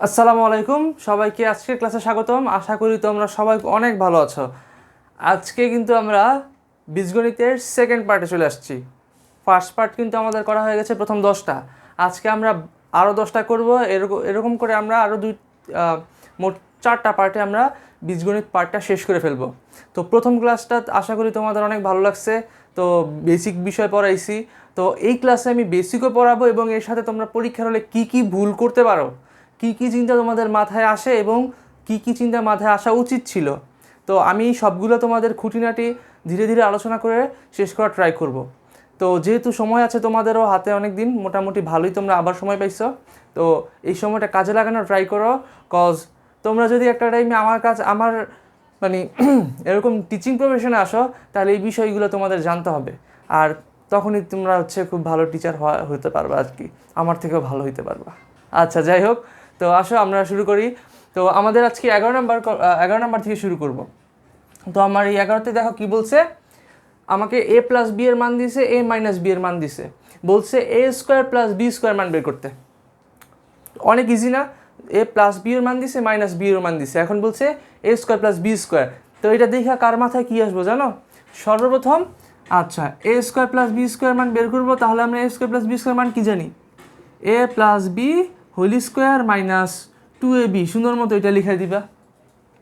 আসসালামু আলাইকুম সবাইকে আজকের ক্লাসে স্বাগতম। আশা করি তোমরা সবাই অনেক ভালো আছো। আজকে কিন্তু আমরা বীজগণিতের সেকেন্ড পার্টে চলে আসছি। ফার্স্ট পার্ট কিন্তু আমাদের করা হয়ে গেছে প্রথম 10টা। আজকে আমরা আরও 10টা করব। এরকম করে আমরা আরও মোট 4টা পার্টে আমরা বীজগণিত পার্টটা শেষ করে ফেলবো। তো প্রথম ক্লাসটা আশা করি তোমাদের অনেক ভালো লাগছে। তো বেসিক বিষয় পড়াইছি। তো এই ক্লাসে আমি বেসিকও পড়াবো এবং এর সাথে তোমরা পরীক্ষার হলে কী কী ভুল করতে পারো, কী কী চিন্তা তোমাদের মাথায় আসে এবং কী কী চিন্তা মাথায় আসা উচিত ছিল, তো আমি সবগুলো তোমাদের খুঁটিনাটি ধীরে ধীরে আলোচনা করে শেষ করার ট্রাই করব। তো যেহেতু সময় আছে তোমাদেরও হাতে অনেক দিন, মোটামুটি ভালোই তোমরা আবার সময় পাইছো। তো এই সময়টা কাজে লাগানোর ট্রাই করো। কজ তোমরা যদি একটা টাইমে আমার মানে এরকম টিচিং প্রফেশনে আসো, তাহলে এই বিষয়গুলো তোমাদের জানতে হবে। আর তখনই তোমরা খুব ভালো টিচার হতে পারবা আর কি, আমার থেকেও ভালো হইতে পারবা। আচ্ছা, যাই হোক, তো আসো আমরা শুরু করি। তো আমাদের আজকে 11 নাম্বার থেকে শুরু করব। তো আমার এই 11তে দেখো কি বলছে। আমাকে a প্লাস বি এর মান দিছে, a মাইনাস বি এর মান দিছে, বলছে a square plus B square মান বের করতে। অনেক ইজি না? a প্লাস বি এর মান দিছে, মাইনাস বি এর মান দিছে, এখন বলছে a square plus B square. তো এটা দেখা কার মাথায় কী আসবো জানো? সর্বপ্রথম আচ্ছা a square plus B square মান বের করবো, তাহলে আমরা a square plus B square মান কী জানি? a plus B whole square minus 2ab, সুন্দর মতো এটা লিখে দিবা।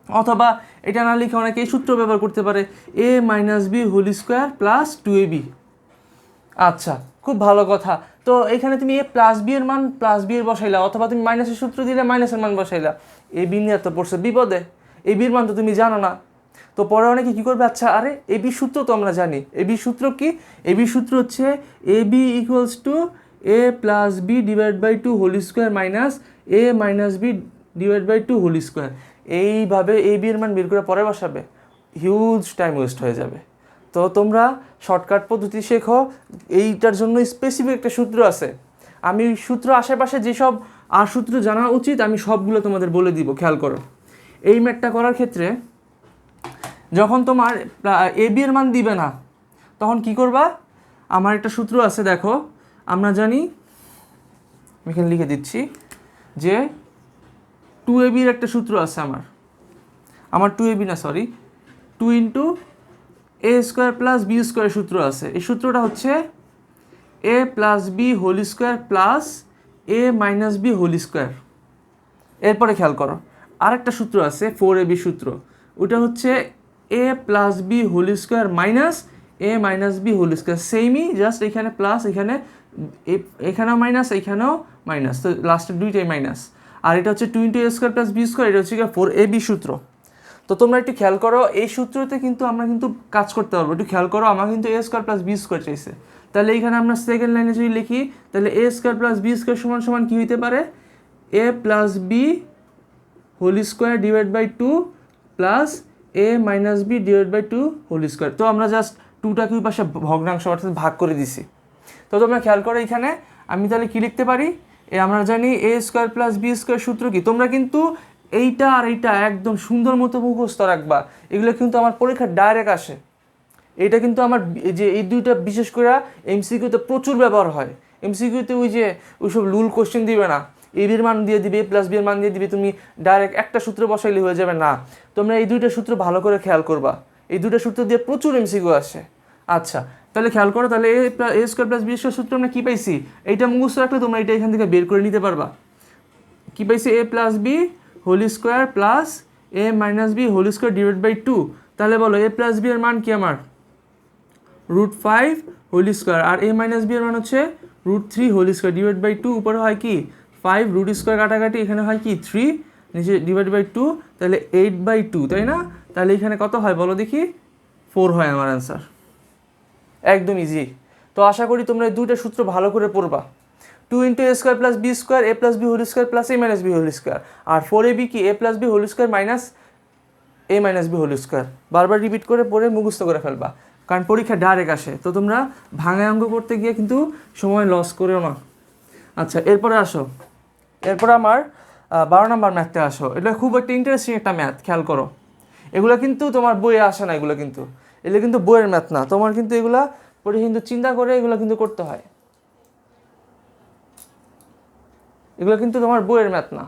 অথবা এটা না লিখে অনেকে এই সূত্র ব্যবহার করতে পারে, a minus B whole square plus 2ab। আচ্ছা, খুব ভালো কথা। তো এখানে তুমি এ প্লাস বি এর মান প্লাস বি এর বসাইলা, অথবা তুমি মাইনাসের সূত্র দিলে মাইনাসের মান বসাইলা। এ বি নিয়ে তো পড়ছে বিপদে, এ বির মান তো তুমি জানো না। তো পরে অনেকে কী করবে, আচ্ছা আরে এ বি সূত্র তো আমরা জানি। এ বি সূত্র কি? এ বি সূত্র হচ্ছে A B equals to A plus B divide by 2 whole square minus A minus B divide by 2 whole square. এইভাবে এ বি এর মান বের করে পরে বসাবে, হিউজ টাইম ওয়েস্ট হয়ে যাবে। তো তোমরা শর্টকাট পদ্ধতি শেখো, এইটার জন্য স্পেসিফিক একটা সূত্র আছে। আমি সূত্র আশেপাশে যেসব সূত্র জানা উচিত আমি সবগুলো তোমাদের বলে দিব, খেয়াল করো। এই ম্যাথটা করার ক্ষেত্রে যখন তোমার এ বি এর মান দিবে না, তখন কি করবা? আমার একটা সূত্র আছে, দেখো আমরা জানি, আমি এখানে লিখে দিচ্ছি যে 2ab এর একটা সূত্র আছে। আমার 2ab না, sorry, 2 into A square plus B square সূত্র আছে। এই সূত্রটা হচ্ছে A plus B whole square plus A minus B whole square. এরপরে খেয়াল করো, আরেকটা সূত্র আছে 4ab সূত্র, ওটা হচ্ছে A plus B whole square minus A minus B whole square. সেমই, জাস্ট এখানে প্লাস, এখানেও মাইনাস, এখানেও মাইনাস, তো লাস্টের দুইটাই মাইনাস। আর এটা হচ্ছে 2 into A square plus B square, এটা হচ্ছে 4ab সূত্র। তো তোমরা একটু খেয়াল করো, এই সূত্রতে কিন্তু আমরা কিন্তু কাজ করতে পারবো। একটু খেয়াল করো, আমার কিন্তু A square plus B square চাইছে, তাহলে এখানে আমরা সেকেন্ড লাইনে যদি লিখি, তাহলে A square plus B square সমান সমান কী হইতে পারে? A plus B whole square divide by 2 plus A minus B divide by 2 whole square. তো আমরা জাস্ট 2টাকে ওই পাশে ভগ্নাংশ অর্থাৎ ভাগ করে দিছি। তো তোমরা খেয়াল করো, এখানে আমি তাহলে কী লিখতে পারি? আমরা জানি এ স্কোয়ার প্লাস বি স্কোয়ার সূত্র কি। তোমরা কিন্তু এইটা আর এইটা একদম সুন্দর মতো মুখস্থ রাখবা, এগুলো কিন্তু আমার পরীক্ষার ডাইরেক্ট আসে। এটা কিন্তু আমার যে এই দুইটা বিশেষ করে এমসিকিউতে প্রচুর ব্যবহার হয়। এমসিকিউতে ওইসব লুল কোশ্চেন দিবে না, এ বির মান দিয়ে দিবে, এ প্লাস বি এর মান দিয়ে দিবে, তুমি ডাইরেক্ট একটা সূত্র বসাইলে হয়ে যাবে না। তোমরা এই দুইটা সূত্র ভালো করে খেয়াল করবা, এই দুইটা সূত্র দিয়ে প্রচুর এমসিকিউ আসে। আচ্ছা, তাহলে খেয়াল করো, তাহলে A square plus B square সূত্র আমরা কী পাইছি? এইটা মুখস্থ রাখলে তোমরা এটা এখান থেকে বের করে নিতে পারবা। কী পাইছি? A plus B whole square plus A minus B whole square divide by 2। তাহলে বলো এ প্লাস বি এর মান কি? আমার √5 হোল স্কোয়ার, আর এ মাইনাস বি এর মান হচ্ছে √3 হোল স্কোয়ার ডিভাইড বাই 2। উপরে হয় কি 5, রুট স্কোয়ার কাটাকাটি, এখানে হয় কি 3, নিচে ডিভাইড বাই 2, তাহলে 8/2, তাই না? তাহলে এখানে কত হয় বলো দেখি? 4 হয় আমার অ্যান্সার। একদম ইজি। তো আশা করি তোমরা এই দুইটা সূত্র ভালো করে পড়বা। 2 into A square plus B square, A plus B whole square plus A minus B whole square, আর 4ab কি? A plus B whole square minus A minus B whole square. বারবার রিপিট করে পড়ে মুখস্থ করে ফেলবা, কারণ পরীক্ষা ডাইরেক্ট আসে। তো তোমরা ভাঙায় অঙ্ক করতে গিয়ে কিন্তু সময় লস করেও না। আচ্ছা, এরপরে আসো, এরপরে আমার 12 নম্বর ম্যাথটা আসো। এটা খুব একটা ইন্টারেস্টিং একটা ম্যাথ, খেয়াল করো। এগুলো কিন্তু তোমার বইয়ে আসে না, এগুলো কিন্তু বইয়ের ম্যাথ না, তোমার কিন্তু এগুলা পরে কিন্তু চিন্তা করে এগুলো কিন্তু করতে হয়। এগুলো কিন্তু তোমার বইয়ের ম্যাথ না।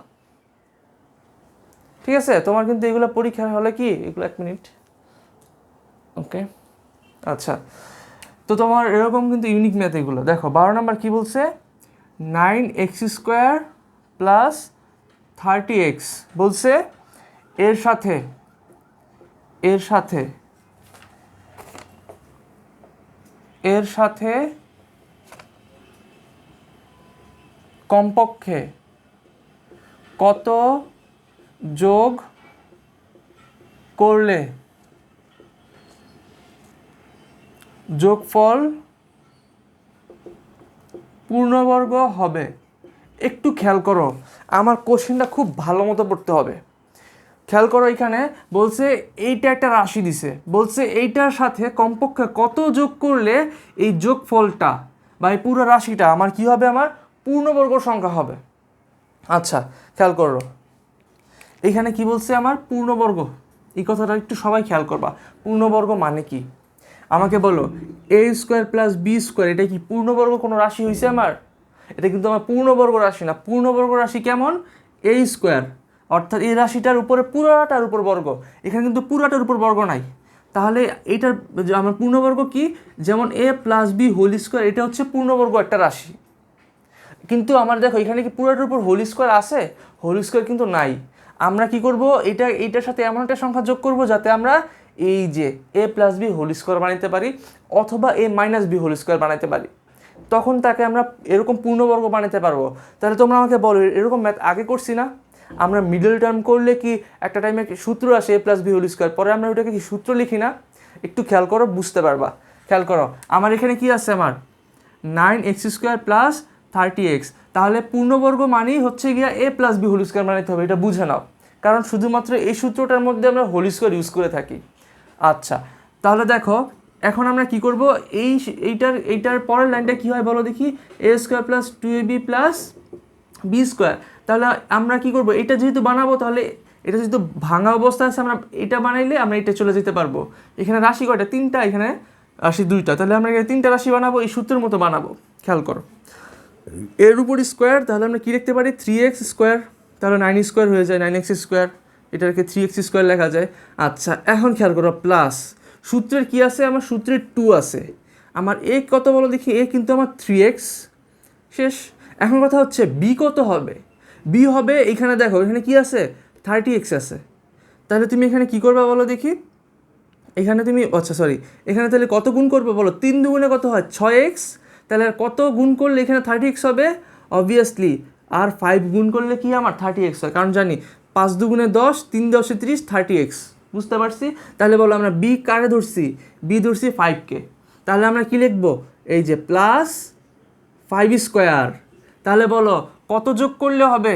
ঠিক আছে, তোমার কিন্তু এগুলো পরীক্ষার হলে কি এগুলো, 1 মিনিট, ওকে। আচ্ছা, তো তোমার এরকম কিন্তু ইউনিক ম্যাথ এগুলো। দেখো 12 নম্বর কি বলছে, 9x² প্লাস 30x বলছে এর সাথে কমপক্ষে কত যোগ করলে যোগফল পূর্ণবর্গ হবে। একটু খেয়াল করো, আমার কোশ্চেনটা খুব ভালো মতো পড়তে হবে। খেয়াল করো, এখানে বলছে এইটা একটা রাশি দিছে, বলছে এইটার সাথে কমপক্ষে কত যোগ করলে এই যোগফলটা বা এই পুরো রাশিটা আমার কি হবে, আমার পূর্ণবর্গ সংখ্যা হবে। আচ্ছা খেয়াল করো, এখানে কি বলছে, আমার পূর্ণবর্গ, এই কথাটা একটু সবাই খেয়াল করবা। পূর্ণবর্গ মানে কি আমাকে বলো, a² প্লাস b², এটা কি পূর্ণবর্গ কোনো রাশি হয়েছে আমার? এটা কিন্তু আমার পূর্ণবর্গ রাশি না। পূর্ণবর্গ রাশি কেমন, a², অর্থাৎ এই রাশিটার উপরে পুরাটার উপর বর্গ, এখানে কিন্তু পুরাটার উপর বর্গ নাই। তাহলে এইটার আমার পূর্ণবর্গ কি, যেমন a plus b whole square, এটা হচ্ছে পূর্ণবর্গ একটা রাশি। কিন্তু আমার দেখো এখানে কি পুরাটার উপর হোল স্কোয়ার আছে? হোল স্কোয়ার কিন্তু নাই। আমরা কি করব, এইটার সাথে এমন একটা সংখ্যা যোগ করব যাতে আমরা এই যে a plus B whole square বানাইতে পারি, অথবা a minus B whole square বানাইতে পারি, তখন তাকে আমরা এরকম পূর্ণবর্গ বানাতে পারবো। তাহলে তোমরা আমাকে বলো, এরকম ম্যাথ আগে করছি না? আমরা মিডল টার্ম করলে কি একটা টাইমে সূত্র আসে a plus B whole square, পরে আমরা ওটাকে কি সূত্র লিখি না? একটু খেয়াল করো, বুঝতে পারবা। খেয়াল করো, আমার এখানে কি আছে, আমার 9x² প্লাস 30x, তাহলে পূর্ণবর্গ মানেই হচ্ছে গিয়া a plus B whole square বানাইতে হবে, এটা বুঝে নাও, কারণ শুধুমাত্র এই সূত্রটার মধ্যে আমরা হোল স্কোয়ার ইউজ করে থাকি। আচ্ছা, তাহলে দেখো এখন আমরা কি করব, এইটার পরের লাইনটা কি হয় বলো দেখি, a² plus 2ab plus b²। তাহলে আমরা কি করব, এটা যেহেতু বানাবো, তাহলে এটা যেহেতু ভাঙা অবস্থা আছে, আমরা এটা বানাইলে আমরা এটা চলে যেতে পারবো। এখানে রাশি কয়টা, 3টা, এখানে রাশি 2টা, তাহলে আমরা এখানে 3টা রাশি বানাবো, এই সূত্রের মতো বানাবো। খেয়াল করো, এর উপর স্কোয়ার, তাহলে আমরা কি লিখতে পারি, 3x², তাহলে 9² হয়ে যায়, 9x², এটাকে 3x² লেখা যায়। আচ্ছা এখন খেয়াল করো, প্লাস সূত্রের কি আছে, আমার সূত্রের 2 আছে, আমার a কত বলো দেখি, a কিন্তু আমার 3x, শেষ। এখন কথা হচ্ছে b কত হবে, b হবে, এখানে দেখো এখানে কি আছে, 30x আছে, তাহলে তুমি এখানে কি করবে বলো দেখি, এখানে তুমি, আচ্ছা সরি, এখানে তাহলে কত গুণ করবে বলো, 3 দুগুণে কত হয়, 6x, তাহলে কত গুণ করলে এখানে 30x হবে, অবভিয়াসলি আর 5 গুণ করলে কি আমার 30x হয়, কারণ জানি 5 দুগুণে 10, 3 10 30, 30x, বুঝতে পারছি। তাহলে বলো আমরা b কারে ধরছি, b ধরছি 5কে, তাহলে আমরা কি লিখবো, এই যে প্লাস 5², তাহলে বলো কত যোগ করলে হবে,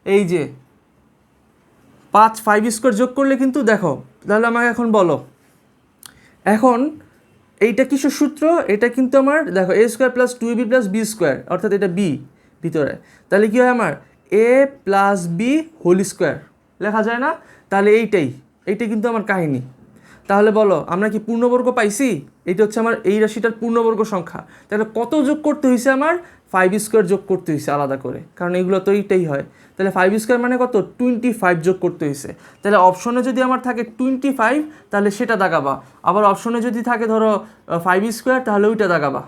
এই যে 5² যোগ করলে কিন্তু দেখো, তাহলে আমাকে এখন বলো, এখন এইটা কিসের সূত্র, এটা কিন্তু আমার দেখো a² plus 2ab plus b², অর্থাৎ এটা b ভিতরে, তাহলে কি হয় আমার a plus B whole square লেখা যায় না? তাহলে এইটাই কিন্তু আমার কাহিনী। তাহলে বলো আমরা কি পূর্ণবর্গ পাইছি? এইটা হচ্ছে আমার এই রাশিটার পূর্ণবর্গ সংখ্যা। তাহলে কত যোগ করতে হয়েছে, আমার 5² যোগ করতে হয়েছে আলাদা করে, কারণ এইগুলো তো এইটাই হয়। তাহলে 5² মানে কত, 25 যোগ করতে হয়েছে। তাহলে অপশনে যদি আমার থাকে 25, তাহলে সেটা দাগাবা, আবার অপশনে যদি থাকে ধরো 5², তাহলে ওইটা দাগাবা।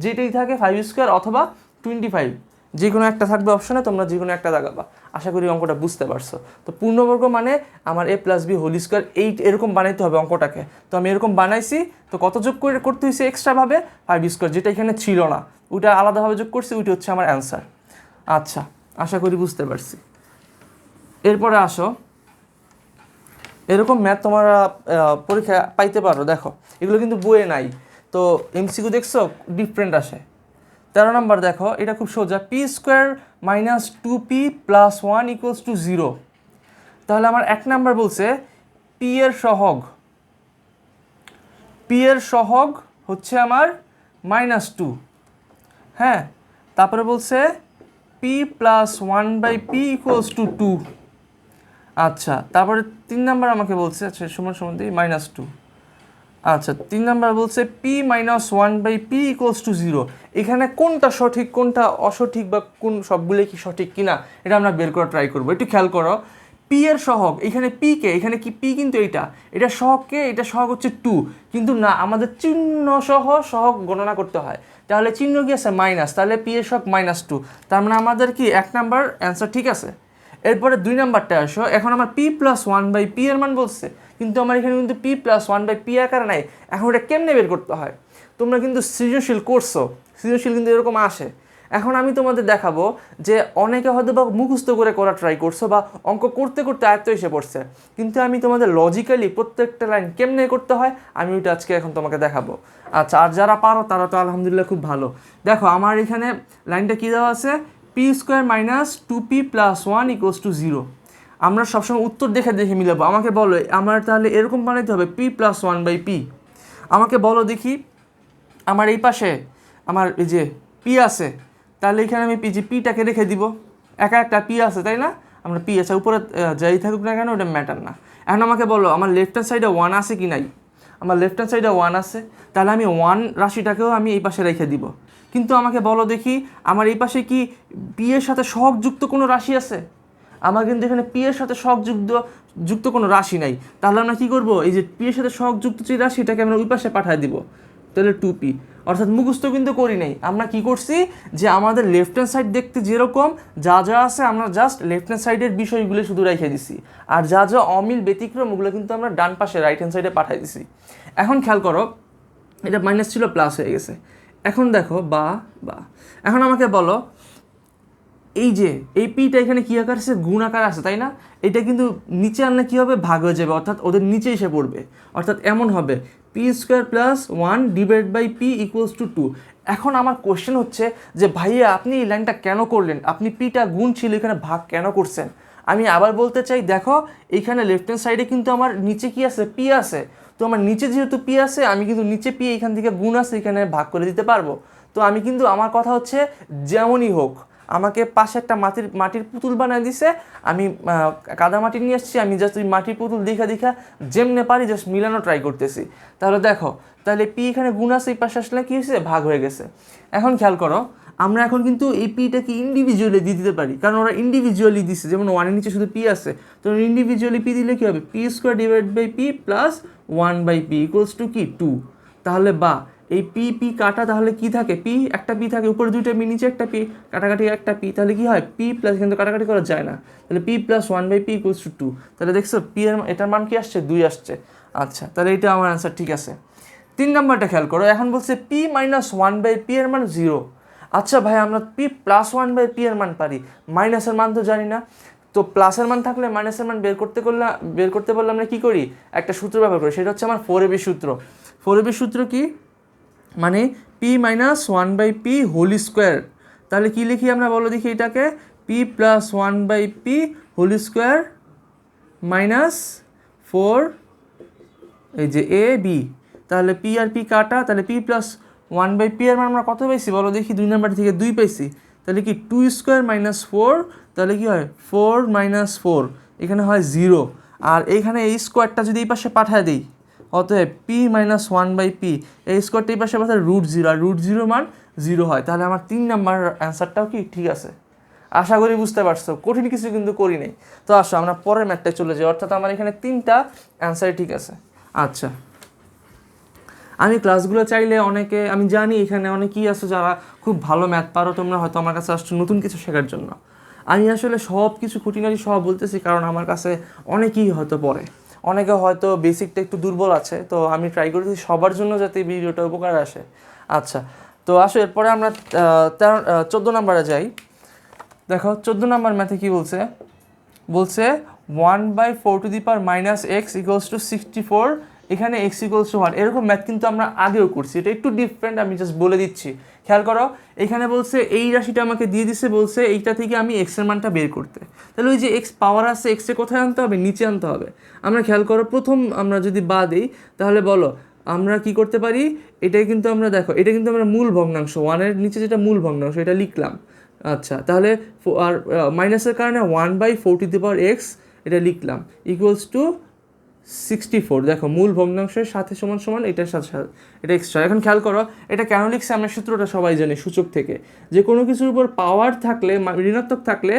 যেটাই থাকে 5² অথবা 25, যে কোনো একটা থাকবে অপশনে, তোমরা যে কোনো একটা দাগাবা। আশা করি অঙ্কটা বুঝতে পারছো। তো পূর্ণবর্গ মানে আমার a plus B whole square, এরকম বানাইতে হবে অঙ্কটাকে। তো আমি এরকম বানাইছি, তো কত যোগ করতে হয়েছে এক্সট্রাভাবে, 5², যেটা এখানে ছিল না, ওইটা আলাদাভাবে যোগ করছি, ওইটা হচ্ছে আমার অ্যান্সার। আচ্ছা, আশা করি বুঝতে পারছি। এরপরে আসো, এরকম ম্যাথ তোমরা পরীক্ষা পাইতে পারো। দেখো এগুলো কিন্তু বইয়ে নাই, তো এমসিকিউ দেখছো ডিফারেন্ট আসে। 13 নম্বর দেখো, এটা খুব সোজা, p² minus 2p plus 1 equals to 0। তাহলে আমার 1 নাম্বার বলছে p এর সহগ হচ্ছে আমার -2, হ্যাঁ। তারপরে বলছে p plus 1/p equals to 2। আচ্ছা, তারপরে 3 নাম্বার আমাকে বলছে, আচ্ছা সমান দিই -2। আচ্ছা, 3 নাম্বার বলছে p minus 1/p equals to 0। এখানে কোনটা সঠিক কোনটা অসঠিক, বা কোন সবগুলো কি সঠিক কিনা, এটা আমরা বের করা ট্রাই করবো। একটু খেয়াল করো, p পি এর সহগ, এখানে পি কে, এখানে কি পি কিন্তু এটা সহগকে, এটা সহগ হচ্ছে 2, কিন্তু না আমাদের চিহ্ন সহ সহগ গণনা করতে হয়, তাহলে চিহ্ন কি আছে মাইনাস, তাহলে পি এর সহগ -2, তার মানে আমাদের কি 1 নাম্বার অ্যান্সার ঠিক আছে। এরপরে 2 নাম্বারটা আসো, এখন আমার পি প্লাস 1/p এর মান বলছে, কিন্তু আমার এখানে কিন্তু পি প্লাস 1/p আকারে নাই। এখন এটা কেমনে বের করতে হয়, তোমরা কিন্তু সৃজনশীল করছো, সৃজনশীল কিন্তু এরকম আসে। এখন আমি তোমাদের দেখাবো যে অনেকে হয়তো বা মুখস্থ করে করা ট্রাই করছো বা অঙ্ক করতে করতে আয়ত্ত এসে পড়ছে, কিন্তু আমি তোমাদের লজিক্যালি প্রত্যেকটা লাইন কেমনে করতে হয় আমি ওইটা আজকে এখন তোমাকে দেখাবো। আচ্ছা, আর যারা পারো তারা তো আলহামদুলিল্লাহ খুব ভালো। দেখো আমার এখানে লাইনটা কী দেওয়া আছে, p² - 2p + 1 = 0। আমরা সবসময় উত্তর দেখে দেখে মিলাবো। আমাকে বলো আমার তাহলে এরকম বানাইতে হবে p + 1/p। আমাকে বলো দেখি, আমার এই পাশে আমার এই যে পি আছে, তাহলে এখানে আমি পিটাকে রেখে দিব, একা একটা পি আছে তাই না, আমরা পি আছে উপরে যাই থাকুক না কেন ওটা ম্যাটার না। এখন আমাকে বলো আমার লেফট হ্যান্ড সাইডে 1 আছে কি নাই, আমার লেফট হ্যান্ড সাইডে 1 আছে, তাহলে আমি 1 রাশিটাকেও আমি এই পাশে রেখে দিব। কিন্তু আমাকে বলো দেখি আমার এই পাশে কি পি এর সাথে সহগযুক্ত কোনো রাশি আছে, আমার কিন্তু এখানে পি এর সাথে যুক্ত কোনো রাশি নাই, তাহলে আমরা কী করবো, এই যে পি এর সাথে সহগযুক্ত যে রাশিটাকে আমরা ওই পাশে পাঠিয়ে দিব, তাহলে 2p। অর্থাৎ মুখস্থ কিন্তু করি নাই, আমরা কি করছি যে আমাদের লেফট হ্যান্ড সাইড দেখতে যেরকম যা যা আছে আমরা জাস্ট লেফট হ্যান্ড সাইডের বিষয়গুলো শুধু রেখে দিছি, আর যা যা অমিল ব্যতিক্রম ওগুলো কিন্তু আমরা ডান পাশে রাইট হ্যান্ড সাইডে পাঠিয়ে দিছি। এখন খেয়াল করো, এটা মাইনাস ছিল প্লাস হয়ে গেছে। এখন দেখো বা এখন আমাকে বলো এই যে এই পিটা এখানে কী আকার আছে, গুণ আকার আছে তাই না, এটা কিন্তু নিচে আনলে কী হবে, ভাগ হয়ে যাবে, অর্থাৎ ওদের নিচে এসে পড়বে, অর্থাৎ এমন হবে p² + 1 / p = 2। এখন আমার কোশ্চেন হচ্ছে যে ভাইয়া আপনি এই লাইনটা কেন করলেন, আপনি পিটা গুণ ছিল এখানে ভাগ কেন করছেন। আমি আবার বলতে চাই, দেখো এইখানে লেফট হ্যান্ড সাইডে কিন্তু আমার নিচে কি আছে, পি আছে, তো আমার নিচে যেহেতু পি আছে আমি কিন্তু নিচে পি এখান থেকে গুণ আছে এখানে ভাগ করে দিতে পারবো। তো আমি কিন্তু আমার কথা হচ্ছে যেমনই হোক আমাকে পাশে একটা মাটির পুতুল বানিয়ে দিছে, আমি কাদা মাটি নিয়ে আসছি, আমি জাস্ট ওই মাটির পুতুল দেখা যেমনে পারি জাস্ট মিলানো ট্রাই করতেছি। তাহলে দেখো, তাহলে পি এখানে গুণ আছে, এই পাশে আসলে কী হয়েছে, ভাগ হয়ে গেছে। এখন খেয়াল করো, আমরা এখন কিন্তু এই পিটাকে ইন্ডিভিজুয়ালি দিয়ে দিতে পারি, কারণ ওরা ইন্ডিভিজুয়ালি দিচ্ছে, যেমন 1 এর নিচে শুধু পি আছে, তো ইন্ডিভিজুয়ালি পি দিলে কী হবে, p² / p + 1/p = কি 2। তাহলে বা এই পি কাটা, তাহলে কি থাকে, পি একটা পি থাকে, উপরে 2টা পি নিচে একটা পি, কাটাকাটি একটা পি, তাহলে কি হয় পি প্লাস, কিন্তু কাটাকাটি করা যায় না, তাহলে p + 1/p = 2। তাহলে দেখছো পি এর এটার মান কি আসছে, 2 আসছে। আচ্ছা, তাহলে এটা আমার অ্যান্সার ঠিক আছে। 3 নাম্বারটা খেয়াল করো, এখন বলছে p - 1/p এর মান 0। আচ্ছা ভাই আমরা p + 1/p এর মান পারি, মাইনাসের মান তো জানি না, তো প্লাসের মান থাকলে মাইনাসের মান বের করতে বললে আমরা কী করি, একটা সূত্র ব্যবহার করি, সেটা হচ্ছে আমার 4ab সূত্র। 4ab সূত্র কি, মানে p - 1/p হোল²। তাহলে কী লিখি আমরা বলো দেখি এটাকে, p + 1/p হোল² - 4 এই যে a b, তাহলে p আর p কাটা, তাহলে p + 1/p এর মান আমরা কত পাইছি বলো দেখি, 2 নাম্বার থেকে 2 পাইছি, তাহলে কি 2² - 4, তাহলে কি হয় 4 - 4, এখানে হয় 0, আর এইখানে এই স্কোয়ারটা যদি এই পাশে পাঠিয়ে দিই, অতএব p - 1/p, এই স্কোয়ারটা এই পাশে পাঠায় √0, আর √0 মান 0 হয়, তাহলে আমার 3 নাম্বার অ্যান্সারটাও কি ঠিক আছে। আশা করি বুঝতে পারছো, কঠিন কিছু কিন্তু করি নাই। তো আসো আমরা পরের ম্যাথটায় চলে যাই, অর্থাৎ আমার এখানে 3টা অ্যান্সারই ঠিক আছে। আচ্ছা, আমি ক্লাসগুলো চাইলে অনেকে, আমি জানি এখানে অনেকেই আছে যারা খুব ভালো ম্যাথ পারো, তোমরা হয়তো আমার কাছে আসছো নতুন কিছু শেখার জন্য। আমি আসলে সব কিছু খুঁটিনাটি সব বলতেছি, কারণ আমার কাছে অনেকেই হয়তো পড়ে, অনেকে হয়তো বেসিকটা একটু দুর্বল আছে, তো আমি ট্রাই করতেছি সবার জন্য যাতে ভিডিওটা উপকার আসে। আচ্ছা, তো আসো এরপরে আমরা 14 নাম্বারে যাই। দেখো 14 নাম্বার ম্যাথে কী বলছে, 1/4 - x = 64, এখানে x = 1, এরকম ম্যাথ কিন্তু আমরা আগেও করছি, এটা একটু ডিফারেন্ট, আমি জাস্ট বলে দিচ্ছি। খেয়াল করো, এখানে বলছে এই রাশিটা আমাকে দিয়ে দিচ্ছে, বলছে এইটা থেকে আমি x এর মানটা বের করতে, তাহলে ওই যে x পাওয়ার আছে, x এ কোথায় আনতে হবে, নিচে আনতে হবে। আমরা খেয়াল করো, প্রথম আমরা যদি বা দিই, তাহলে বলো আমরা কি করতে পারি, এটাই কিন্তু আমরা দেখো, এটা কিন্তু আমরা মূল ভগ্নাংশ, 1-এর নিচে যেটা মূল ভগ্নাংশ এটা লিখলাম। আচ্ছা, তাহলে আর মাইনাসের কারণে 1/4 এটা লিখলাম = 64। দেখো মূল ভগ্নাংশের সাথে সমান এটার সাথে এটা এক্সট্রা। এখন খেয়াল করো এটা কেন লিখছে, আমরা সূত্রটা সবাই জানি সূচক থেকে, যে কোনো কিছুর উপর পাওয়ার থাকলে, ঋণাত্মক থাকলে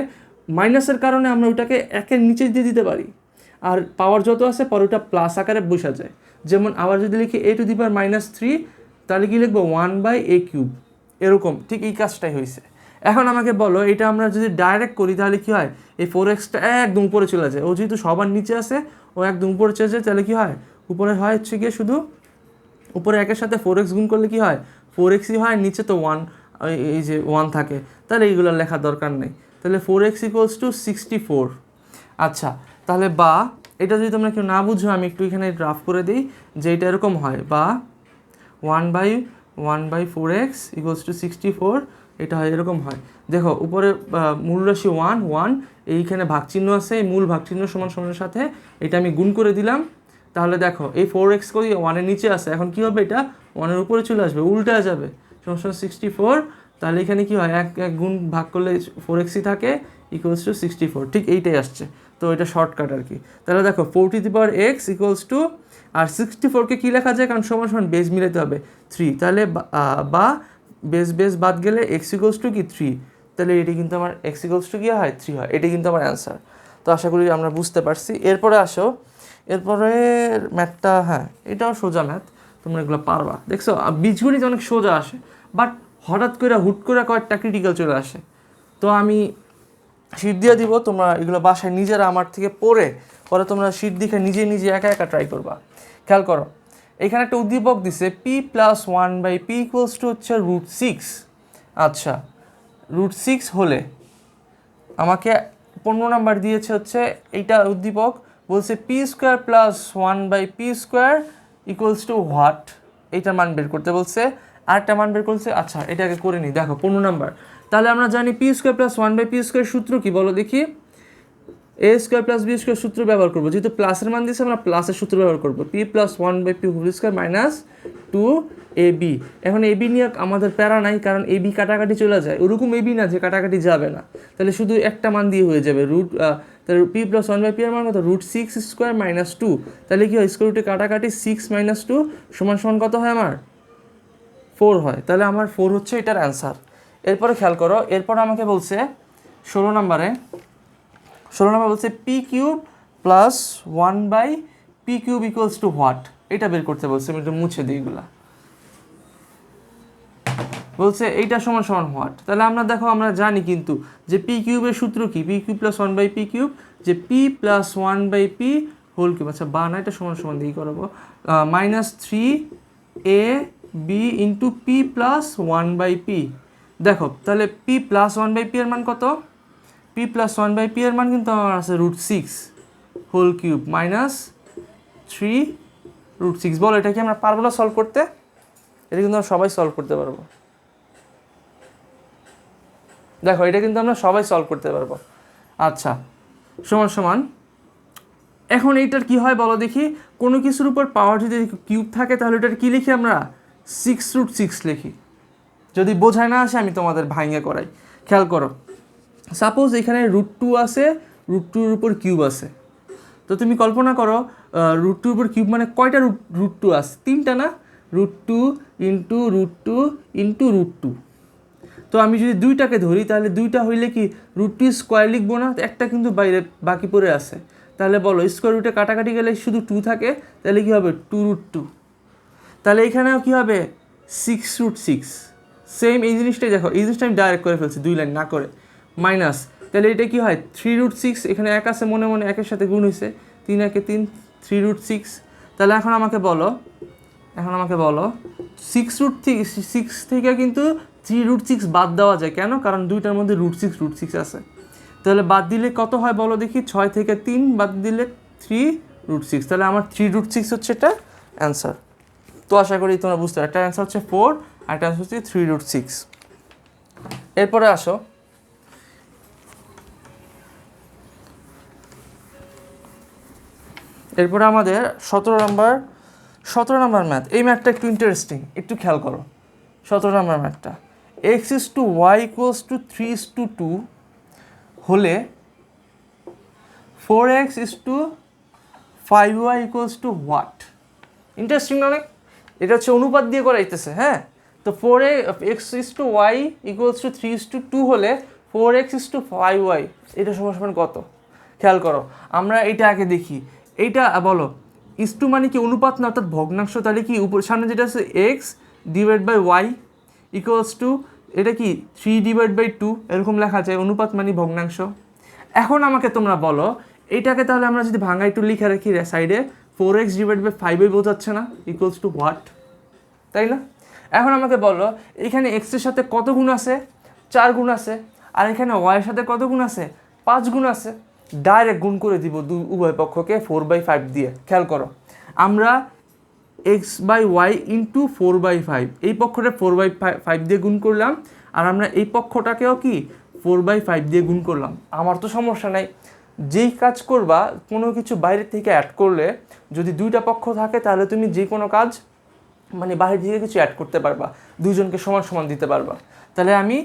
মাইনাসের কারণে আমরা ওইটাকে একের নিচে দিয়ে দিতে পারি, আর পাওয়ার যত আছে পরে ওটা প্লাস আকারে বসা যায়। যেমন আবার যদি লিখি a⁻³ তাহলে কি লিখবো 1/a³, এরকম ঠিক এই কাজটাই হয়েছে। এখন আমাকে বলো এটা আমরা যদি ডাইরেক্ট করি তাহলে কি হয়, এই 4x-টা একদম উপরে চলে যায়, ও যেহেতু সবার নিচে আছে ও একদম উপরে চলে যায়, তাহলে কি হয় উপরে হয় হচ্ছে গিয়ে শুধু উপরে একের সাথে 4x গুণ করলে কি হয় 4xই হয়, নিচে তো 1 এই যে 1 থাকে, তাহলে এইগুলো লেখার দরকার নেই। তাহলে 4x = 64। আচ্ছা তাহলে বা এটা যদি তোমরা কেউ না বুঝো আমি একটু এখানে ড্রাফট করে দিই যে এটা এরকম হয়, বা 1/4x = 64, এটা হয় এরকম হয়। দেখো উপরে মূল রাশি 1 এইখানে ভাগচিহ্ন আছে, এই মূল ভাগচিহ্ন সমান সমানের সাথে এটা আমি গুণ করে দিলাম। তাহলে দেখো এই 4x করি 1-এর নিচে আছে, এখন কি হবে এটা 1-এর উপরে চলে আসবে, উল্টা যাবে, সমান 64। তাহলে এখানে কি হয় এক গুণ ভাগ করলে 4xই থাকে = 64, ঠিক এইটাই আসছে। তো এটা শর্টকাট আর কি। তাহলে দেখো 4x আর 64কে কী লেখা যায়, কারণ সমান সমান বেস মিলাতে হবে 3, তাহলে বা বেস বাদ গেলে x = কি 3, তাহলে এটি কিন্তু আমার x = কি হয় 3 হয়, এটি কিন্তু আমার অ্যান্সার। তো আশা করি আমরা বুঝতে পারছি। এরপরে আসো, এরপরে ম্যাথটা, হ্যাঁ এটাও সোজা ম্যাথ, তোমরা এগুলো পারবা। দেখছো বীজগণিত অনেক সোজা আসে, বাট হঠাৎ করে হুট করে কয়েকটা ক্রিটিক্যাল চলে আসে। তো আমি শীট দিয়ে দিব, তোমরা এগুলো বাসায় নিজেরা আমার থেকে পরে তোমরা শীট দেখে নিজে একা একা ট্রাই করবা। খেয়াল করো এখানে একটা উদ্দীপক দিছে p+1/p হচ্ছে √6। আচ্ছা √6 হলে আমাকে 15 নাম্বার দিয়েছে হচ্ছে এইটা উদ্দীপক, বলছে p² + 1/p² হোয়াট, এইটার মান বের করতে বলছে, আরেকটা মান বের করছে। আচ্ছা এটাকে করে নিই, দেখো 15 নাম্বার। তাহলে আমরা জানি p² + 1/p² সূত্র কি বলো দেখি, a² + b² সূত্র ব্যবহার করবো, যেহেতু প্লাসের মান দিয়েছে আমরা প্লাসের সূত্র ব্যবহার করবো, p + 1/p² - 2ab। এখন ab নিয়ে আমাদের প্যারা নাই, কারণ ab কাটাকাটি চলে যায়, ওরকম ab না যে কাটাকাটি যাবে না, তাহলে শুধু একটা মান দিয়ে হয়ে যাবে তাহলে p + 1/p এর মান কত √6² - 2, তাহলে কি হয় স্কোয়ার রুটে কাটাকাটি 6 - 2 সমান কত হয় আমার 4 হয়, তাহলে আমার 4 হচ্ছে এটার অ্যান্সার। এরপরে খেয়াল করো, এরপর আমাকে বলছে 16 নম্বরে বলছে p³ + 1/p³ হোয়াট, এটা বের করতে বলছে। আমি একটু মুছে দিই এগুলা, বলছে এইটা সমান হোয়াট। তাহলে আমরা দেখো আমরা জানি কিন্তু যে p³ এর সূত্র কি, p³ + 1/p³, যে p + 1/p হোল কিউব। আচ্ছা বা না, এটা সমান দিয়ে করবো -3ab × p + 1/p। দেখো তাহলে p + 1/p এর মান কত, p + 1/p এর মান কিন্তু আমার আছে √6 হোল কিউব -3 √6। বলো এটা কি আমরা পারবো না সলভ করতে? এটা কিন্তু আমরা সবাই সলভ করতে পারবো। দেখো এটা কিন্তু আমরা সবাই সলভ করতে পারবো। আচ্ছা সমান এখন এইটার কি হয় বলো দেখি, কোনো কিছুর উপর পাওয়ার যদি কিউব থাকে তাহলে ওটার কি লিখি আমরা 6√6 লিখি। যদি বোঝায় না আসে আমি তোমাদের ভাঙে করাই। খেয়াল করো সাপোজ এখানে √2 আছে, √2 এর উপর কিউব আছে, তো তুমি কল্পনা করো √2 এর উপর কিউব মানে কয়টা √2 আছে, 3টা না, √2 × √2 × √2। তো আমি যদি 2টাকে ধরি তাহলে 2টা হইলে কি √2² লিখবো না, একটা কিন্তু বাইরে বাকি পড়ে আছে, তাহলে বলো স্কোয়ার রুটে কাটাকাটি গেলে শুধু 2 থাকে, তাহলে কি হবে 2√2। তাহলে এখানেও কি হবে 6√6। সেম এই জিনিসটাই দেখো, এই জিনিসটা আমি ডাইরেক্ট করে ফেলছি 2 লাইন না করে, মাইনাস, তাহলে এটা কি হয় 3√6, এখানে এক আছে মনে একের সাথে গুণ হয়েছে, 3 × 3 3√6। তাহলে এখন আমাকে বলো 6 থেকে কিন্তু 3√6 বাদ দেওয়া যায়, কেন, কারণ দুইটার মধ্যে √6 আছে, তাহলে বাদ দিলে কত হয় বলো দেখি, 6 থেকে 3 বাদ দিলে 3√6, তাহলে আমার 3√6 হচ্ছে এটা অ্যান্সার। তো আশা করি তোমরা বুঝতে পারো, একটা অ্যান্সার হচ্ছে 4 আর একটা অ্যান্সার হচ্ছে 3√6। এরপরে আসো এরপরে আমাদের 17 নম্বর ম্যাথ। এই ম্যাথটা একটু ইন্টারেস্টিং, একটু খেয়াল করো 17 নম্বর ম্যাথটা। x/y = 3:2 হলে 4x/5y = হোয়াট। ইন্টারেস্টিং অনেক, এটা হচ্ছে অনুপাত দিয়ে করাইতেছে। হ্যাঁ, তো 4x/y = 3:2 হলে 4x/5y এটা সমান সমান কত? খেয়াল করো, আমরা এটা আগে দেখি। এইটা বলো ইস টু মানে কি অনুপাত না, অর্থাৎ ভগ্নাংশ। তাহলে কি উপর সামনে যেটা আছে x/y ইকুয়ালস টু এটা কি 3/2 এরকম লেখা যায়, অনুপাত মানে ভগ্নাংশ। এখন আমাকে তোমরা বলো এইটাকে তাহলে আমরা যদি ভাঙা একটু লিখে রাখি সাইডে, 4x/5 বোঝাচ্ছে না, ইকুয়ালস টু হোয়াট, তাই না? এখন আমাকে বলো এখানে এক্সের সাথে কত গুণ আছে? 4 গুণ আছে। আর এখানে ওয়াইয়ের সাথে কত গুণ আছে? 5 গুণ আছে। ডাইরেক্ট গুণ করে দিব উভয় পক্ষকে 4/5 দিয়ে। খেয়াল করো, আমরা x/y ইন্টু 4/5 এই পক্ষটা 4/5 দিয়ে গুণ করলাম, আর আমরা এই পক্ষটাকেও কি 4/5 দিয়ে গুণ করলাম। আমার তো সমস্যা নাই, যেই কাজ করবা কোনো কিছু বাইরে থেকে অ্যাড করলে যদি দুইটা পক্ষ থাকে তাহলে তুমি যে কোনো কাজ মানে বাইরে থেকে কিছু অ্যাড করতে পারবা, দুইজনকে সমান সমান দিতে পারবা। তাহলে আমি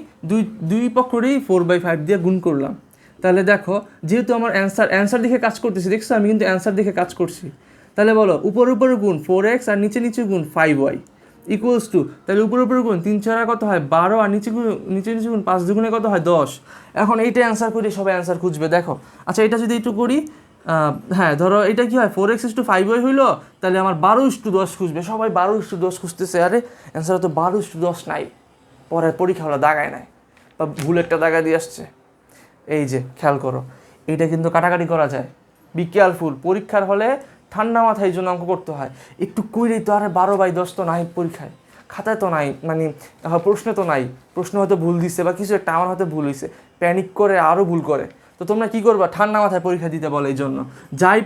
দুই পক্ষেরই 4/5 দিয়ে গুণ করলাম। তাহলে দেখো যেহেতু আমার অ্যান্সার দেখে কাজ করতেছি, দেখছো আমি কিন্তু অ্যান্সার দেখে কাজ করছি। তাহলে বলো উপর উপরে গুণ 4x আর নিচে নিচে গুণ 5y ইকুয়ালস টু, তাহলে উপর উপরে গুণ 3×4 কত হয় 12, আর নিচে নিচে গুণ 5×2 কত হয় 10। এখন এইটা অ্যান্সার করি, সবাই অ্যান্সার খুঁজবে। দেখো আচ্ছা এটা যদি একটু করি, হ্যাঁ ধরো এটা কি হয় 4x/5y হইলো, তাহলে আমার 12:10 খুঁজবে, সবাই 12:10 খুঁজতেছে। আরে অ্যান্সার তো 12:10 নাই, পরে পরীক্ষা হলো দাগায় নাই বা ভুল একটা দাগা দিয়ে আসছে। এই যে খেয়াল করো, এইটা কিন্তু কাটাকাটি করা যায়। বি কেয়ারফুল, পরীক্ষার হলে ঠান্ডা মাথায় এই জন্য অঙ্ক করতে হয়। একটু কইলেই তো আরে 12/10 তো নাই পরীক্ষায়, খাতায় তো নাই, মানে প্রশ্নে তো নাই, প্রশ্ন হয়তো ভুল দিচ্ছে বা কিছু একটা আমার হয়তো ভুল হয়েছে, প্যানিক করে আরও ভুল করে। তো তোমরা কী করবা, ঠান্ডা মাথায় পরীক্ষা দিতে বলে। এই জন্য যাই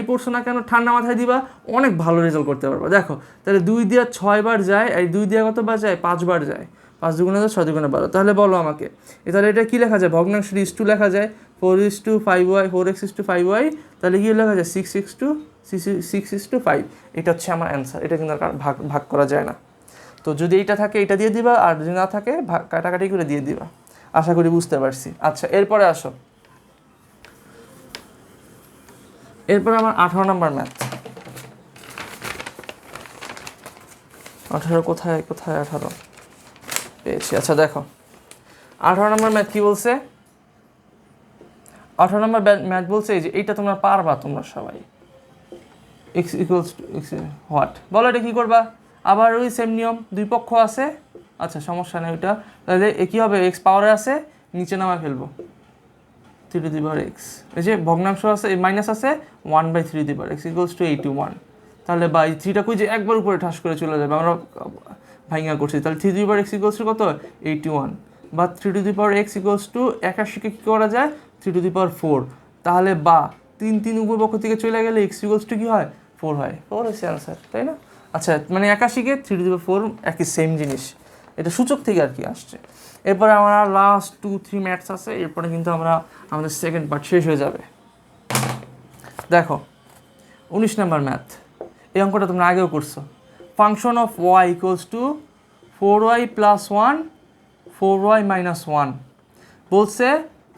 পড়ছো না কেন ঠান্ডা মাথায় দিবা, অনেক ভালো রেজাল্ট করতে পারবা। দেখো তাহলে 2 দিয়ে 6 বার যায়, এই 2 দিয়ে কতবার যায় 5 বার যায়, 5×2 = 6×2 = 12। তাহলে বলো আমাকে তাহলে এটা কী লেখা যায়, ভগ্নাংশের ইস টু লেখা যায় 4x/5y, তাহলে কি লেখা যায় 6:5। এটা হচ্ছে আমার অ্যান্সার। এটা কিন্তু ভাগ করা যায় না। তো যদি এইটা থাকে এটা দিয়ে দিবা, আর যদি না থাকে কাটাকাটি করে দিয়ে দিবা। আশা করি বুঝতে পারছি। আচ্ছা এরপরে আসো, এরপরে আমার 18 নম্বর ম্যাথ। 18 কোথায় 18 পেয়েছি। আচ্ছা দেখো 18 নম্বর ম্যাথ কি বলছে, 18 নম্বর ম্যাথ বলছে যে এইটা তোমরা পারবা, তোমরা সবাই x equals to x what, বলো এটা কী করবা। আবার ওই সেম নিয়ম, দুই পক্ষ আছে, আচ্ছা সমস্যা নেই ওইটা। তাহলে কী হবে, x পাওয়ারে আছে নিচে নামা ফেলবো 3x, এই যে ভগ্নাংশ আছে মাইনাস আছে 1/3x ইকুয়ালস টু 81। তাহলে বা এই 3টা কই যে একবার উপরে ঠাস করে চলে যাবে, আমরা ভাইঙ্গা করছি। তাহলে 3x ইকুয়ালস টু কত 81, বা 3x ইকুয়ালস টু 81কে কী করা যায় 3/4। তাহলে বা 3 উপপক্ষ থেকে চলে গেলে x ইকুয়ালস টু কী হয় 4 হয়, 4 হচ্ছে অ্যান্সার, তাই না? আচ্ছা মানে 81কে 3/4 একই সেম জিনিস, এটা সূচক থেকে আর কি আসছে। এরপরে আমরা লাস্ট 2-3 ম্যাথস আছে, এরপরে কিন্তু আমাদের সেকেন্ড পার্ট শেষ হয়ে যাবে। দেখো 19 নম্বর ম্যাথ, এই অঙ্কটা তোমরা আগেও করছো। Function of y equals to 4y + 1 4y - 1 বলছে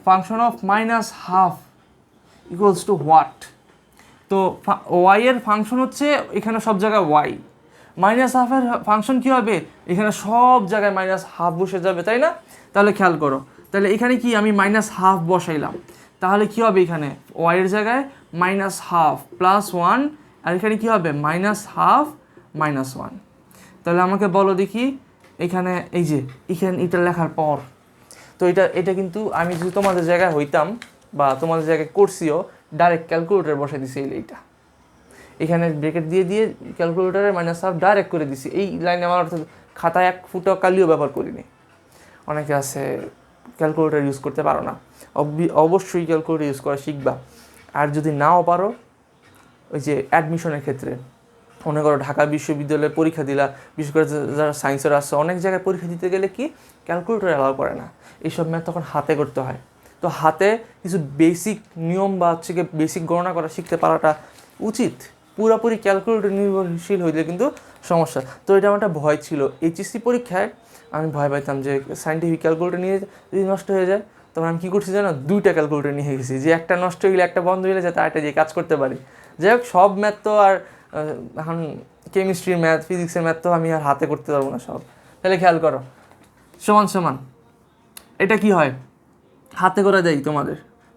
function of -½ equals to what. তো y এর ফাংশন হচ্ছে এখানে সব জায়গায় y, -½ এর ফাংশন কী হবে, এখানে সব জায়গায় -½ বসে যাবে, তাই না? তাহলে খেয়াল করো, তাহলে এখানে কি আমি -½ বসাইলাম, তাহলে কি হবে এখানে y এর জায়গায় -½ + 1, আর এখানে কি হবে -½ - 1। তাহলে আমাকে বলো দেখি এখানে এই যে এখানে এটা লেখার পর, তো এটা কিন্তু আমি যদি তোমাদের জায়গায় হইতাম বা তোমাদের জায়গায় করছিও, ডাইরেক্ট ক্যালকুলেটর বসাই দিছি এইটা, এখানে ব্রেকেট দিয়ে ক্যালকুলেটরে -½ ডাইরেক্ট করে দিছি। এই লাইনে আমার অর্থাৎ খাতায় 1 ফুটো কালিও ব্যবহার করিনি। অনেকে আছে ক্যালকুলেটর ইউজ করতে পারো না, অবশ্যই ক্যালকুলেটর ইউজ করা শিখবা। আর যদি নাও পারো, ওই যে অ্যাডমিশনের ক্ষেত্রে মনে করো ঢাকা বিশ্ববিদ্যালয়ে পরীক্ষা দিলা, বিশেষ করে যারা সায়েন্সের আসছে, অনেক জায়গায় পরীক্ষা দিতে গেলে কি ক্যালকুলেটর অ্যালাউ করে না, এইসব ম্যাথ তখন হাতে করতে হয়। তো হাতে কিছু বেসিক নিয়ম বা হচ্ছে গিয়ে বেসিক গণনা করা শিখতে পারাটা উচিত। পুরোপুরি ক্যালকুলেটর নির্ভরশীল হইলে কিন্তু সমস্যা। তো এটা আমার একটা ভয় ছিল, এইচএসসি পরীক্ষায় আমি ভয় পাইতাম যে সায়েন্টিফিক ক্যালকুলেটর নিয়ে যদি নষ্ট হয়ে যায়, তখন আমি কী করছি জানো, 2টা ক্যালকুলেটর নিয়ে গেছি, যে একটা নষ্ট হয়ে গেলে একটা বন্ধ হয়ে যাতে আরেকটা দিয়ে কাজ করতে পারি। যাই হোক, সব ম্যাথ তো আর এখন কেমিস্ট্রির ম্যাথ ফিজিক্সের ম্যাথ তো আমি আর হাতে করতে পারবো না সব। তাহলে খেয়াল করো, সমান এটা কি হয় হাতে করে দেয় তোমাদের,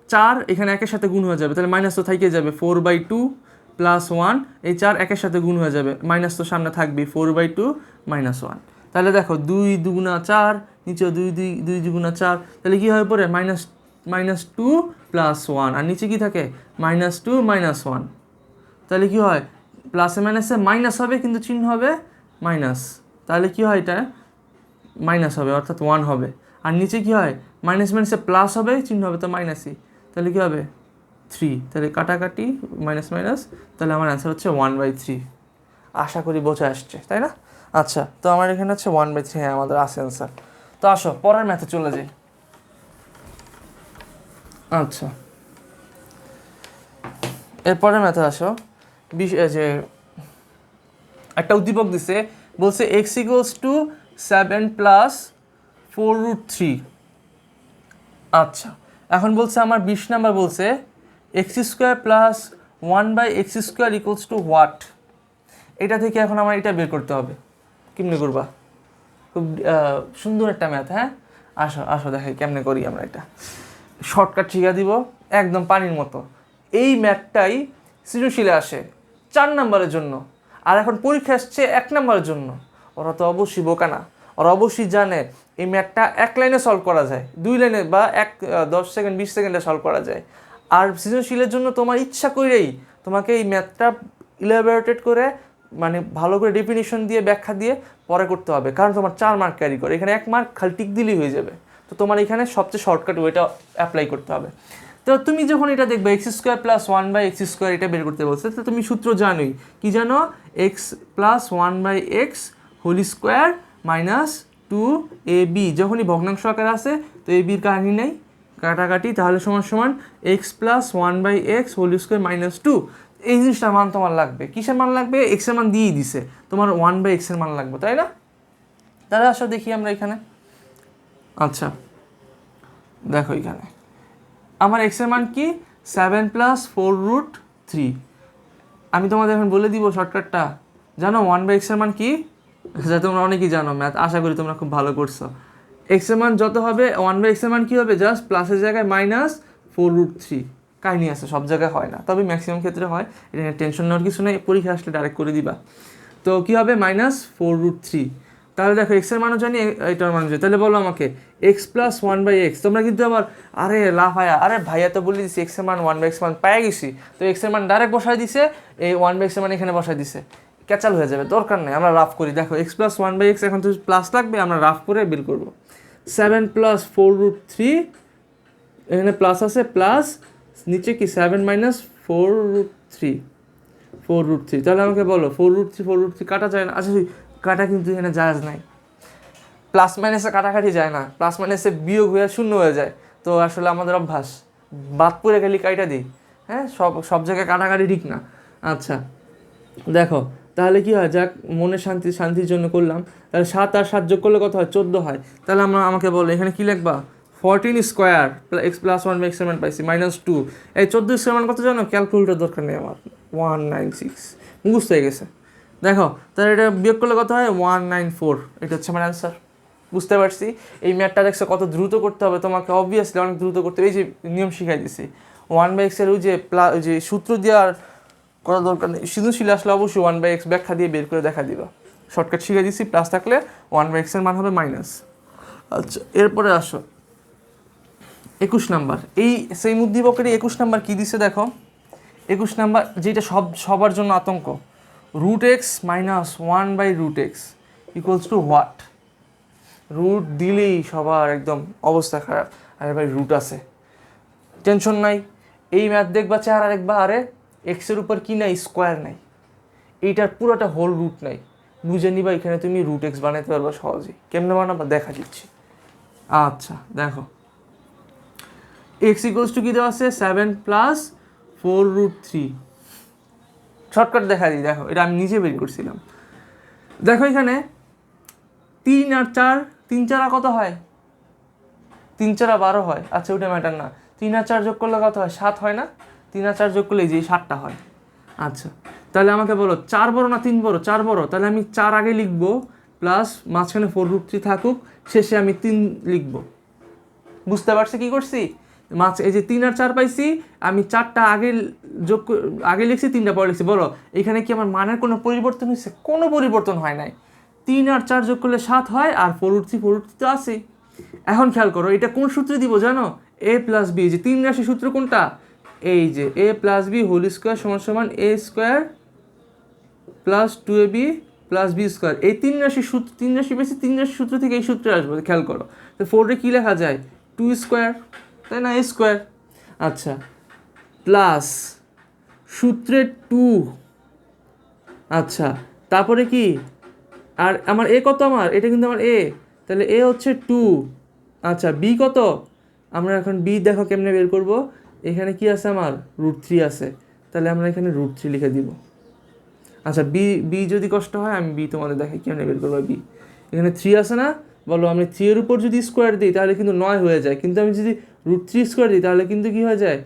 4 এখানে একের সাথে গুণ হয়ে যাবে, তাহলে মাইনাস তো থেকে যাবে 4/2 প্লাস 1, এই 4 একের সাথে গুণ হয়ে যাবে, মাইনাস তো সামনে থাকবে 4/2 মাইনাস 1। তাহলে দেখো 2 দুগুণা 4, নিচে 2 দুগুণা 4, তাহলে কী হয় পরে -2 প্লাস 1, আর নিচে কি থাকে -2 মাইনাস 1। তাহলে কি হয় প্লাসে মাইনাসে মাইনাস হবে, কিন্তু চিহ্ন হবে মাইনাস, তাহলে কি হয় এটা মাইনাস হবে অর্থাৎ 1 হবে। আর নিচে কি হয় মাইনাস মাইনাসে প্লাস হবে, চিহ্ন হবে তো মাইনাসই, তাহলে কি হবে 3, তাহলে কাটাকাটি মাইনাস মাইনাস, তাহলে আমার অ্যান্সার হচ্ছে 1/3। আশা করি বোঝা আসছে, তাই না? আচ্ছা, তো আমার এখানে হচ্ছে 1/3, হ্যাঁ আমাদের আছে অ্যান্সার। তো আসো পরের ম্যাথে চলে যাই। আচ্ছা, এরপরের ম্যাথে আসো, যে একটা উদ্দীপক দিছে, বলছে x = 7 + 4√3। আচ্ছা, এখন বলছে আমার 20 নাম্বার বলছে x² + 1/x² = হোয়াট। এটা থেকে এখন আমার এটা বের করতে হবে, কেমনে করবা? খুব সুন্দর একটা ম্যাথ, হ্যাঁ আসো আসো দেখাই কেমনে করি আমরা। এটা শর্টকাট শিখা দিব একদম পানির মতো। এই ম্যাথটাই সৃজনশীলে আসে 4 নাম্বারের জন্য, আর এখন পরীক্ষা আসছে 1 নাম্বারের জন্য। ওরা তো অবশ্যই বোকা না, ওরা অবশ্যই জানে এই ম্যাথটা 1 লাইনে সলভ করা যায়, 2 লাইনে বা 10 সেকেন্ড 20 সেকেন্ডে সলভ করা যায়। আর সৃজনশীলের জন্য তোমার ইচ্ছা করেই তোমাকে এই ম্যাথটা ইলাবোরেটেড করে, মানে ভালো করে ডেফিনিশন দিয়ে ব্যাখ্যা দিয়ে পরে করতে হবে, কারণ তোমার 4 মার্ক ক্যারি করে, এখানে 1 মার্ক খালি টিক দিলেই হয়ে যাবে। তো তোমার এখানে সবচেয়ে শর্টকাট ওয়েটা অ্যাপ্লাই করতে হবে। তো তুমি যখন এটা দেখবে x² + 1/x², এটা বের করতে বলছে, তো তুমি সূত্র জানোই, কি জানো, x + 1/x² - 2ab। যখনই ভগ্নাংশ আকারে আছে তো ab এর কাহিনী নেই, কাটাকাটি, তাহলে সমান সমান x + 1/x² - 2। এই জিনিসটার মান তোমার লাগবে, কিসের মান লাগবে? x এর মান দিয়েই দিছে, তোমার 1/x এর মান লাগবে, তাই না? তাহলে আসো দেখি আমরা এখানে। আচ্ছা দেখো এখানে আমার x এর মান কি 7 + 4√3। আমি তোমাদের এখন বলে দিব শর্টকাটটা, জানো 1/x এর মান কি? যা তোমরা অনেকেই জানো ম্যাথ, আশা করি তোমরা খুব ভালো করছো। x এর মান যত হবে 1/x এর মান কি হবে? জাস্ট প্লাসের জায়গায় -4√3। কাহিনী আছে, সব জায়গায় হয় না, তবে ম্যাক্সিমাম ক্ষেত্রে হয়, এটা টেনশন নেওয়ার কিছু নেই, পরীক্ষা আসলে ডাইরেক্ট করে দিবা। তো কি হবে -4√3। তাহলে দেখো x এর মানও জানি, এটার মানও জানি, তাহলে বলো আমাকে x + 1/x। তোমরা কিন্তু আবার আরে লাফায়া, আরে ভাইয়া তো বলে দিছি x এর মান 1/x মান পেয়ে গেছি, তো x এর মান ডাইরেক্ট বসাই দিছে, এই 1/x এর মান এখানে বসাই দিছে, ক্যাচাল হয়ে যাবে, দরকার নেই, আমরা রাফ করি। দেখো x + 1/x, এখন তো প্লাস লাগবে, আমরা রাফ করে বের করব। 7 + 4√3, এখানে প্লাস আছে, প্লাস নিচে কি 7 - 4√3, তাহলে আমাকে বলো 4√3 কাটা যায় না? আচ্ছা কাটা কিন্তু এখানে জায়েজ নাই, প্লাস মাইনাসে কাটাকাটি যায় না, প্লাস মাইনাসে বিয়োগ হয়ে শূন্য হয়ে যায়, তো আসলে আমাদের অভ্যাস বাদ পড়ে গেলে কাইটা দিই, হ্যাঁ সব জায়গায় কাটাকাটি ঠিক না। আচ্ছা দেখো তাহলে কি হয়, যাক মনের শান্তির জন্য করলাম, তাহলে 7 আর 7 যোগ করলে কত হয়? 14 হয়। তাহলে আমাকে বলো এখানে কি লিখবা? 14² x + 1/x এর মান পাইছি -2, এই 14 এর মান কত জানো? ক্যালকুলেটর দরকার নেই আমার, 196 মুখস্থ হয়ে গেছে। দেখো তাহলে এটা বিয়োগ করলে কত হয়? 194। এটা হচ্ছে আমার অ্যান্সার। বুঝতে পারছি এই ম্যাথটা দেখছো কত দ্রুত করতে হবে তোমাকে, অবভিয়াসলি অনেক দ্রুত করতে হবে। এই যে নিয়ম শিখাই দিছি 1/x এর ওই যে সূত্র দেওয়ার করা দরকার নেই, সৃজনশীল আসলে অবশ্যই 1/x ব্যাখ্যা দিয়ে বের করে দেখা দিবা। শর্টকাট শিখে দিছি, প্লাস থাকলে 1/x এর মান হবে মাইনাস। আচ্ছা এরপরে আসো 21 নাম্বার, এই সেই উদ্দীপকের 21 নাম্বার কী দিছে দেখো। 21 নাম্বার যেটা সবার জন্য আতঙ্ক, √x - 1/√x = হোয়াট। রুট দিলেই সবার একদম অবস্থা খারাপ, আরে ভাই রুট আছে, টেনশন নাই। এই ম্যাথ দেখবা, চেহারা দেখবা, আরে এক্সের উপর কি নাই? স্কোয়ার নাই, এইটার পুরোটা হোল রুট নাই, বুঝে নিবা এখানে তুমি √x বানাতে পারবা সহজেই। কেমনে বানাবা দেখা দিচ্ছি। আচ্ছা দেখো x = কি দেওয়া আছে? 7 + 4√3। শর্টকাট দেখা দিই, দেখো এটা আমি নিজে বের করছিলাম। দেখো এখানে 3 আর 4, 3 4 কত হয়? 3 4 12 হয়। আচ্ছা ওটা ম্যাটার না, 3 আর 4 যোগ করলে কত হয়? 7 হয় না? 3 আর 4 যোগ করলে এই যে 7টা হয়। আচ্ছা তাহলে আমাকে বলো 4 বড় না 3 বড়? 4 বড়, তাহলে আমি 4 আগে লিখবো, প্লাস মাঝখানে 4√3 থাকুক, শেষে আমি 3 লিখবো। বুঝতে পারছি কি করছি? এই যে 3 আর 4 পাইছি, আমি 4টা আগে লিখছি, 3টা পরে লিখছি। বলো এখানে কি আমার মানের কোনো পরিবর্তন হয়েছে? কোনো পরিবর্তন হয় নাই। 3 আর 4 যোগ করলে 7 হয়, আর 4√3 তো আছে। এখন খেয়াল করো, এটা কোন সূত্রে দিব জানো? a plus B. যে 3 রাশি সূত্র কোনটা? এই যে a plus B whole square সমান সমান a square plus 2ab plus B square. এই 3 রাশি সূত্র, 3 রাশি বেশি 3 রাশি সূত্র থেকে এই সূত্রে আসবে। খেয়াল করো, তো 4 কী লেখা যায়? 2 স্কোয়ার, তাই না? a square. আচ্ছা, প্লাস সূত্রের 2। আচ্ছা, তারপরে কি? আর আমার এ কত? আমার এটা কিন্তু আমার এ, তাহলে এ হচ্ছে 2। আচ্ছা, বি কত? আমরা এখন বি দেখো কেমনে বের করব। এখানে কি আছে? আমার √3 আছে, তাহলে আমরা এখানে √3 লিখে দিব। আচ্ছা, বি যদি কষ্ট হয় আমি বি তোমাদের দেখাই কেমনে বের করবো। বি এখানে 3 আছে না? বলো আমি 3 এর উপর যদি স্কোয়ার দিই তাহলে কিন্তু 9 হয়ে যায়, কিন্তু আমি যদি √3 স্কোয়ার দিই তাহলে কিন্তু কি হয়ে যায়?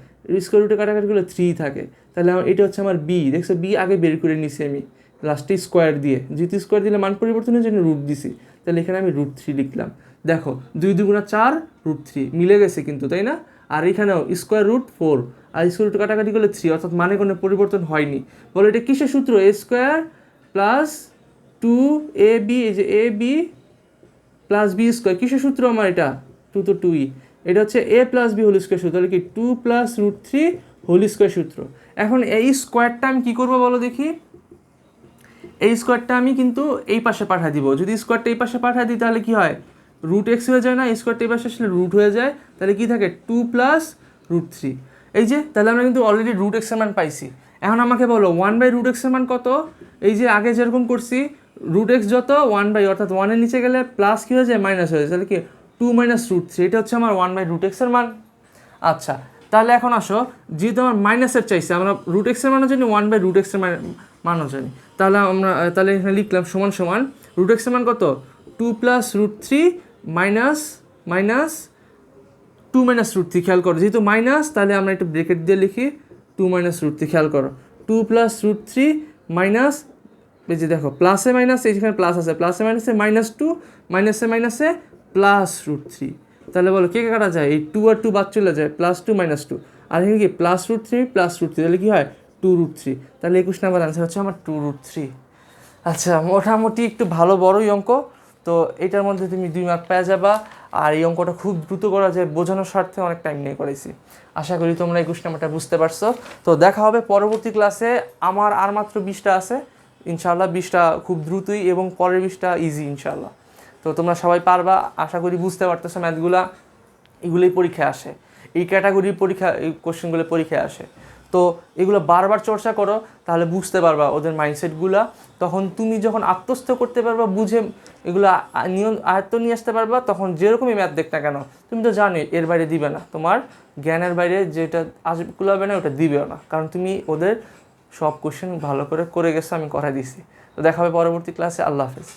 স্কোয়ার রুটে কাটাকাটি করলে 3 থাকে। তাহলে এটা হচ্ছে আমার বি। দেখছো, বি আগে বের করে নিছি আমি লাস্টে স্কোয়ার দিয়ে। যেহেতু স্কোয়ার দিলে মান পরিবর্তনের জন্য রুট দিছি, তাহলে এখানে আমি √3 লিখলাম। দেখো 2 2 4 √3 মিলে গেছে কিন্তু, তাই না? আর এখানেও স্কোয়ার √4 আর স্কোয়ার রুট কাটাকাটি করলে 3, অর্থাৎ মানে কোনো পরিবর্তন হয়নি। বলো এটা কিসের সূত্র? a স্কোয়ার প্লাস 2ab, এই যে ab প্লাস বি স্কোয়ার। কিসের সূত্র আমার এটা? 2 তো 2ই। এটা হচ্ছে a plus B whole square সূত্র, তাহলে কি 2 প্লাস √3 হোল স্কোয়ার সূত্র। এখন এই স্কোয়ারটা আমি কী করবো বলো দেখি? এই স্কোয়ারটা আমি কিন্তু এই পাশে পাঠিয়ে দিব। যদি স্কোয়ারটা এই পাশে পাঠিয়ে দিই তাহলে কি হয়? √x হয়ে যায় না? স্কোয়ারটা এই পাশে আসলে রুট হয়ে যায়, তাহলে কি থাকে? 2 প্লাস √3। এই যে, তাহলে আমরা কিন্তু অলরেডি √x এর মান পাইছি। এখন আমাকে বলো 1/√x এর মান কত? এই যে আগে যেরকম করছি, √x যত 1/, অর্থাৎ 1 এর নিচে গেলে প্লাস কি হয়ে যায়? মাইনাস হয়ে যায়, তাহলে কি 2 - √3। এটা হচ্ছে আমার 1/√x এর মান। আচ্ছা, তাহলে এখন আসো, যেহেতু আমার মাইনাসের চাইছে, আমরা √x এর মানও জানি, 1/√x এর মানও জানি, তাহলে এখানে লিখলাম সমান সমান √x এর মান কত? 2 প্লাস √3 মাইনাস মাইনাস 2 - √3। খেয়াল করো, যেহেতু মাইনাস তাহলে আমরা একটু ব্রেকেট দিয়ে লিখি 2 - √3। খেয়াল করো, 2 প্লাস √3 মাইনাস, এই যে দেখো প্লাসে মাইনাস, এইখানে প্লাস আছে, প্লাসে মাইনাসে -2, মাইনাসে মাইনাসে প্লাস √3। তাহলে বলো কে কাটা যায়? এই 2 আর 2 বাদ চলে যায়, +2 -2। আর এখানে কি প্লাস √3 প্লাস √3, তাহলে কি হয়? 2√3। তাহলে 21 নাম্বার আনসার হচ্ছে আমার 2√3। আচ্ছা, মোটামুটি একটু ভালো বড়ই অঙ্ক, তো এটার মধ্যে তুমি 2 মার্ক পেয়ে যাবা। আর এই অঙ্কটা খুব দ্রুত করা যায়, বোঝানোর স্বার্থে অনেক টাইম নিয়ে করেছি। আশা করি তোমরা 21 নাম্বারটা বুঝতে পারছো। তো দেখা হবে পরবর্তী ক্লাসে। আমার আর মাত্র 20টা আছে ইনশাআল্লাহ, 20টা খুব দ্রুতই, এবং পরের 20টা ইজি ইনশাআল্লাহ। তো তোমরা সবাই পারবা, আশা করি বুঝতে পারতেছো। ম্যাথগুলা এগুলোই পরীক্ষায় আসে, এই ক্যাটাগরির পরীক্ষা, এই কোশ্চেনগুলো পরীক্ষায় আসে। তো এগুলো বারবার চর্চা করো, তাহলে বুঝতে পারবা ওদের মাইন্ডসেটগুলো। তখন তুমি যখন আত্মস্থ করতে পারবা, বুঝে এগুলো আয়ত্ত নিয়ে আসতে পারবা, তখন যেরকমই ম্যাথ দেখ না কেন, তুমি তো জানোই এর বাইরে দিবে না, তোমার জ্ঞানের বাইরে যেটা আসবে কুলাবে না ওটা দিবেও না, কারণ তুমি ওদের সব কোশ্চেন ভালো করে গেছো, আমি করাই দিছি। তো দেখা হবে পরবর্তী ক্লাসে। আল্লাহ হাফেজ।